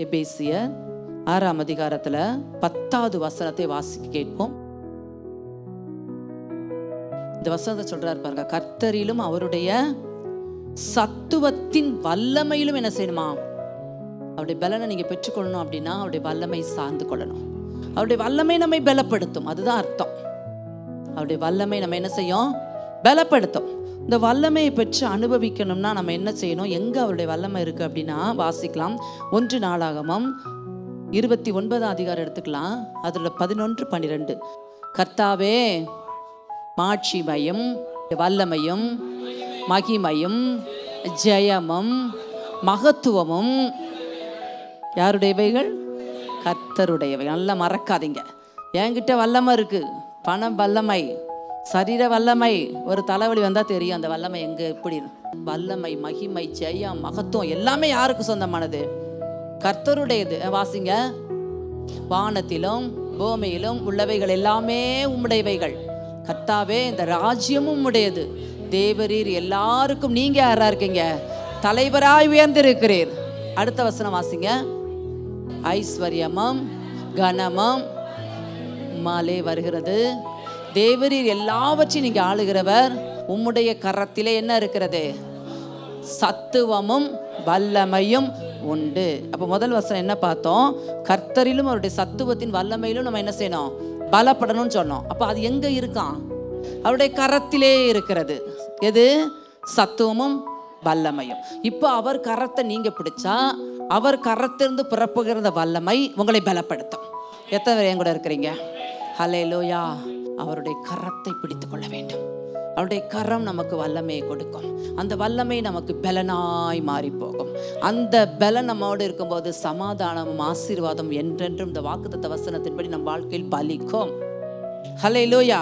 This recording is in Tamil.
எபேசியர் 6ஆம் அதிகாரத்துல 10வது வசனத்தை வாசிக்க கேட்போம். இந்த வசனத்தை சொல்றாரு பாருங்க, கர்த்தரிலும் அவருடைய சத்துவத்தின் வல்லமையிலும் என்ன செய்யணுமா? அவருடைய பலனை நீங்க பெற்றுக்கொள்ளணும் அப்படின்னா அவருடைய வல்லமை சார்ந்து கொள்ளணும். அவருடைய வல்லமை நம்மை பலப்படுத்தும், அதுதான் அர்த்தம். அவருடைய வல்லமை நம்ம என்ன செய்யும்? பலப்படுத்தும். இந்த வல்லமையை பெற்று அனுபவிக்கணும்னா நம்ம என்ன செய்யணும்? எங்க அவருடைய வல்லமை இருக்கு அப்படின்னா வாசிக்கலாம். 1 நாளாகமம் 29ஆம் அதிகாரம் எடுத்துக்கலாம். அதில் 11-12. கர்த்தாவே மாட்சிமையும் வல்லமையும் மகிமையும் ஜெயமும் மகத்துவமும் யாருடையவைகள்? கர்த்தருடையவை. நல்லா மறக்காதீங்க. என்கிட்ட வல்லமை இருக்கு, பணம் வல்லமை, சரீர வல்லமை. ஒரு தலைவலி வந்தா தெரியும் அந்த வல்லமை எங்க எப்படி. வல்லமை, மகிமை, ஜெயம், மகத்துவம் எல்லாமே யாருக்கு சொந்தமானது? கர்த்தருடையது. வாசிங்க. வானத்திலும் பூமியிலும் உள்ளவைகள் எல்லாமே உம்முடையவைகள். கர்த்தாவே இந்த ராஜ்யமும் உம்முடையது. தேவரீர் எல்லாருக்கும் நீங்க யாரா இருக்கீங்க? தலைவராய் உயர்ந்திருக்கிறீர். அடுத்த வசனம் வாசிங்க. ஐஸ்வர்யமும் கனமும் மாலே வருகிறது. தேவரீர் எல்லாவற்றையும் நீங்க ஆளுகிறவர். உம்முடைய கரத்திலே என்ன இருக்கிறது? சத்துவமும் வல்லமையும் உண்டு. அப்ப முதல் வசனம் என்ன பார்த்தோம்? கர்த்தரிலும் அவருடைய சத்துவத்தின் வல்லமையிலும் நம்ம என்ன செய்யணும்? பலப்படணும்னு சொன்னோம். அப்ப அது எங்க இருக்கான்? அவருடைய கரத்திலே இருக்கிறது. எது? சத்துவமும் வல்லமையும். இப்போ அவர் கரத்தை நீங்க பிடிச்சா அவர் கரத்திலிருந்து பிறப்புகிற வல்லமை உங்களை பலப்படுத்தும். எத்தனை பேர் என் கூட இருக்கிறீங்க? ஹல்லேலூயா. அவருடைய கரத்தை பிடித்துக் கொள்ள வேண்டும். அவருடைய கரம் நமக்கு வல்லமையை கொடுக்கும். அந்த வல்லமை நமக்கு பலனாய் மாறி போகும். அந்த பலன் நம்மோடு இருக்கும்போது சமாதானமும் ஆசீர்வாதம் என்றென்றும் இந்த வாக்குத்தத்த வசனத்தின்படி நம் வாழ்க்கையில் பலிக்கும். ஹல்லேலூயா.